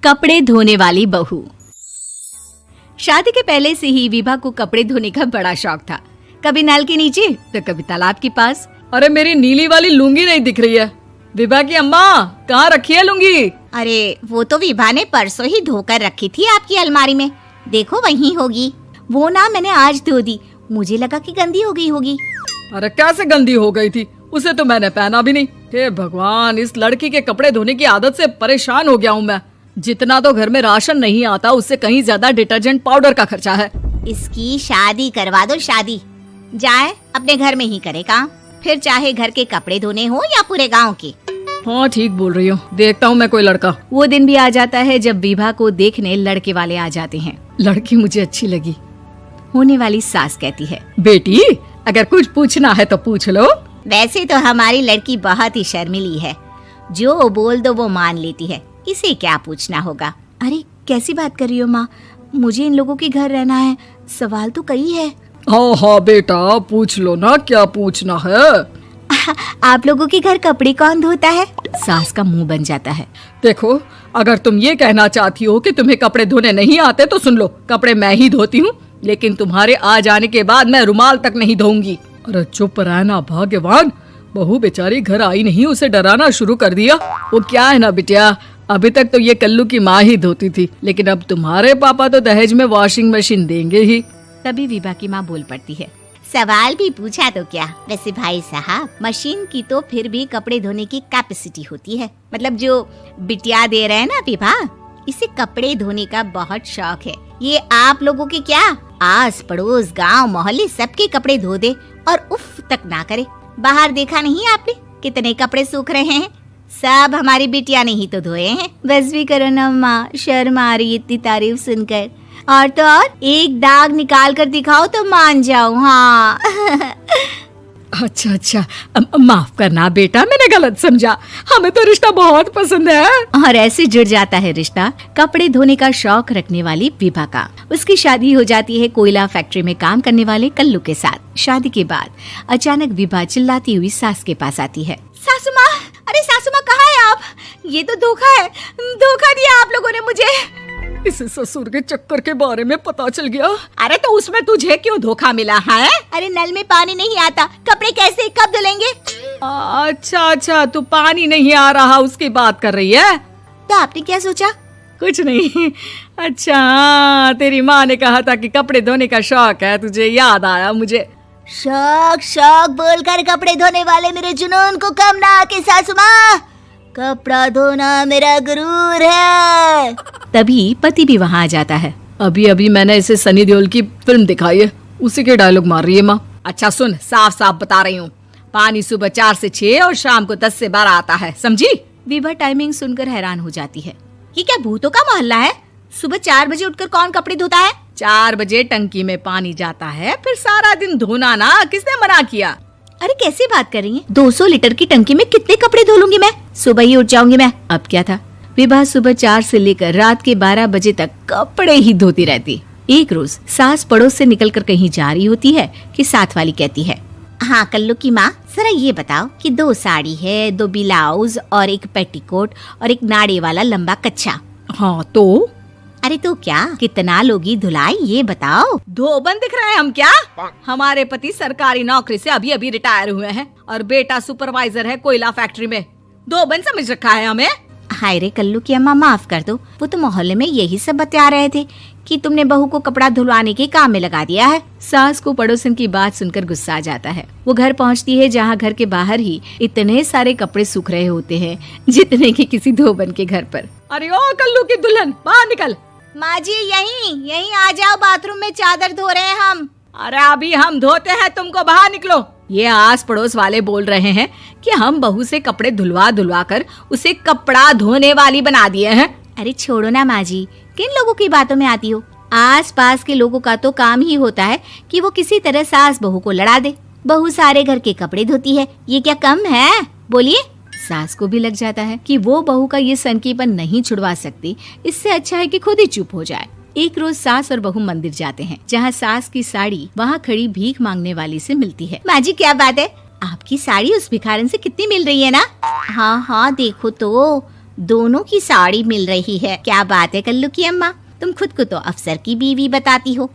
कपड़े धोने वाली बहू। शादी के पहले से ही विभा को कपड़े धोने का बड़ा शौक था। कभी नल के नीचे तो कभी तालाब के पास। अरे मेरी नीली वाली लुंगी नहीं दिख रही है। विभा की अम्मा कहाँ रखी है लुंगी? अरे वो तो विभा ने परसों ही धोकर रखी थी आपकी अलमारी में, देखो वहीं होगी। वो ना मैंने आज धो दी, मुझे लगा कि गंदी हो गई होगी। अरे कैसे गंदी हो गई थी, उसे तो मैंने पहना भी नहीं। हे भगवान, इस लड़की के कपड़े धोने की आदत से परेशान हो गया हूँ मैं। जितना तो घर में राशन नहीं आता उससे कहीं ज्यादा डिटर्जेंट पाउडर का खर्चा है। इसकी शादी करवा दो, शादी जाए अपने घर में ही करे काम, फिर चाहे घर के कपड़े धोने हो या पूरे गांव के। हाँ ठीक बोल रही हो, देखता हूँ मैं कोई लड़का। वो दिन भी आ जाता है जब विभा को देखने लड़के वाले आ जाते हैं। लड़की मुझे अच्छी लगी। होने वाली सास कहती है, बेटी अगर कुछ पूछना है तो पूछ लो। वैसे तो हमारी लड़की बहुत ही शर्मीली है, जो बोल दो वो मान लेती है, इसे क्या पूछना होगा। अरे कैसी बात कर रही हो माँ, मुझे इन लोगों के घर रहना है, सवाल तो कई है। हाँ हाँ बेटा पूछ लो ना, क्या पूछना है। आप लोगों के घर कपड़े कौन धोता है? सास का मुंह बन जाता है। देखो अगर तुम ये कहना चाहती हो कि तुम्हें कपड़े धोने नहीं आते तो सुन लो, कपड़े मैं ही धोती हूँ, लेकिन तुम्हारे आ जाने के बाद मैं रुमाल तक नहीं धोऊंगी। अरे चुप रहना भाग्यवान, बहू बेचारी घर आई नहीं, उसे डराना शुरू कर दिया। वो क्या है ना बिटिया, अभी तक तो ये कल्लू की माँ ही धोती थी, लेकिन अब तुम्हारे पापा तो दहेज में वॉशिंग मशीन देंगे ही। तभी विभा की माँ बोल पड़ती है, सवाल भी पूछा तो क्या। वैसे भाई साहब, मशीन की तो फिर भी कपड़े धोने की कैपेसिटी होती है, मतलब जो बिटिया दे रहे हैं ना विभा, इसे कपड़े धोने का बहुत शौक है। ये आप लोगों के क्या, आस पड़ोस गांव मोहल्ले सबके कपड़े धो दे और उफ तक ना करे। बाहर देखा नहीं आपने कितने कपड़े सूख रहे हैं, सब हमारी बिटिया ने ही तो धोए हैं। बस भी करो ना माँ, शर्म आ रही इतनी तारीफ सुनकर। और तो और एक दाग निकाल कर दिखाओ तो मान जाऊं। हाँ अच्छा अच्छा, माफ करना बेटा, मैंने गलत समझा, हमें तो रिश्ता बहुत पसंद है। और ऐसे जुड़ जाता है रिश्ता कपड़े धोने का शौक रखने वाली विभा का। उसकी शादी हो जाती है कोयला फैक्ट्री में काम करने वाले कल्लू के साथ। शादी के बाद अचानक विभा चिल्लाती हुई सास के पास आती है। सासू माँ, अरे सासू माँ कहाँ है आप? ये तो धोखा है, धोखा दिया आप लोगों ने मुझे। इसे ससुर के चक्कर के बारे में पता चल गया। अरे तो उसमें तुझे क्यों धोखा मिला है? अरे नल में पानी नहीं आता, कपड़े कैसे कब धुलेंगे? अच्छा अच्छा, तू पानी नहीं आ रहा उसकी बात कर रही है। तो आपने क्या सोचा? कुछ नहीं। अच्छा तेरी माँ ने कहा था कि कपड़े धोने का शौक है तुझे, याद आया मुझे। शौक शौक बोलकर कपड़े धोने वाले मेरे जुनून को कम ना आके सासू माँ, कपड़ा धोना मेरा गुरूर है। तभी पति भी वहाँ आ जाता है। अभी अभी मैंने इसे सनी देओल की फिल्म दिखाई है, उसी के डायलॉग मार रही है माँ। अच्छा सुन, साफ साफ बता रही हूँ, पानी सुबह 4 से 6 और शाम को 10 से 12 आता है, समझी? विभा टाइमिंग सुनकर हैरान हो जाती है। ये क्या भूतों का मोहल्ला है? सुबह 4 बजे उठकर कौन कपड़े धोता है? 4 बजे टंकी में पानी जाता है, फिर सारा दिन धोना ना, किसने मना किया? अरे कैसी बात कर रही हैं? 200 लीटर की टंकी में कितने कपड़े धो लूंगी मैं, सुबह ही उठ जाऊंगी मैं। अब क्या था, विभा सुबह 4 से लेकर रात के 12 बजे तक कपड़े ही धोती रहती। एक रोज सास पड़ोस से निकलकर कहीं जा रही होती है कि साथ वाली कहती है, हाँ कल्लू की माँ, जरा ये बताओ कि 2 साड़ी है, 2 ब्लाउज और एक पेटीकोट और एक नाड़े वाला लंबा कच्छा। हाँ तो? अरे तो क्या, कितना लोगी धुलाई ये बताओ। धोबन दिख रहे हैं हम क्या? हमारे पति सरकारी नौकरी से अभी अभी रिटायर हुए हैं और बेटा सुपरवाइजर है कोयला फैक्ट्री में। धोबन समझ रखा है हमें। हाय रे कल्लू की अम्मा, माफ कर दो, वो तो मोहल्ले में यही सब बता रहे थे कि तुमने बहू को कपड़ा धुलवाने के काम में लगा दिया है। सास को पड़ोसन की बात सुनकर गुस्सा आ जाता है। वो घर पहुंचती है जहां घर के बाहर ही इतने सारे कपड़े सूख रहे होते हैं जितने कि किसी धोबन के घर पर। अरे ओ कल्लू की दुल्हन, बाहर निकल। माँ जी यहीं आ जाओ, बाथरूम में चादर धो रहे हैं हम। अरे अभी हम धोते हैं, तुमको बाहर निकलो। ये आस पड़ोस वाले बोल रहे हैं कि हम बहू से कपड़े धुलवा कर उसे कपड़ा धोने वाली बना दिए हैं। अरे छोड़ो ना माँ जी, किन लोगों की बातों में आती हो? आस पास के लोगों का तो काम ही होता है कि वो किसी तरह सास बहू को लड़ा दे। बहू सारे घर के कपड़े धोती है, ये क्या कम है? बोलिए। सास को भी लग जाता है कि वो बहू का ये सनकीपन नहीं छुड़वा सकती, इससे अच्छा है कि खुद ही चुप हो जाए। एक रोज सास और बहू मंदिर जाते हैं, जहाँ सास की साड़ी वहाँ खड़ी भीख मांगने वाली से मिलती है। माँ जी क्या बात है, आपकी साड़ी उस भिखारन से कितनी मिल रही है ना? हाँ हाँ देखो तो, दोनों की साड़ी मिल रही है। क्या बात है कल्लू की अम्मा, तुम खुद को तो अफसर की बीवी बताती हो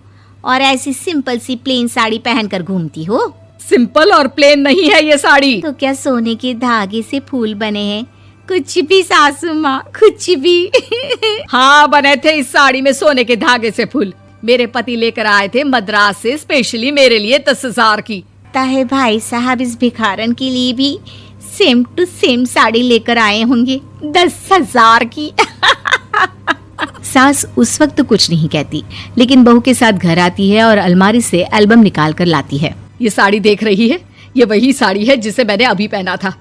और ऐसी सिंपल सी प्लेन साड़ी पहनकर घूमती हो। सिंपल और प्लेन नहीं है ये साड़ी। तो क्या सोने के धागे से फूल बने हैं? कुछ भी सासू माँ, कुछ भी। हाँ, बने थे इस साड़ी में सोने के धागे से फूल। मेरे पति लेकर आए थे मद्रास से स्पेशली मेरे लिए 10,000 की। ताहे भाई साहब इस भिखारन के लिए भी सेम टू सेम साड़ी लेकर आए होंगे 10,000 की। सास उस वक्त तो कुछ नहीं कहती, लेकिन बहू के साथ घर आती है और अलमारी से एल्बम निकाल कर लाती है। ये साड़ी देख रही है, ये वही साड़ी है जिसे मैंने अभी पहना था।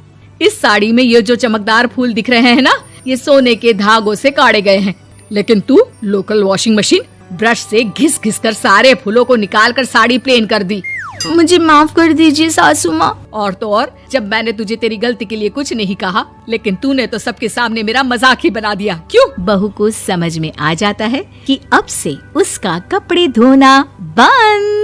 इस साड़ी में ये जो चमकदार फूल दिख रहे हैं ना, ये सोने के धागों से काटे गए हैं। लेकिन तू लोकल वॉशिंग मशीन ब्रश से घिस घिस कर सारे फूलों को निकाल कर साड़ी प्लेन कर दी। मुझे माफ कर दीजिए सासू माँ। और तो और, जब मैंने तुझे तेरी गलती के लिए कुछ नहीं कहा, लेकिन तूने तो सबके सामने मेरा मजाक ही बना दिया। क्यों? बहू को समझ में आ जाता है कि अब से उसका कपड़े धोना बंद।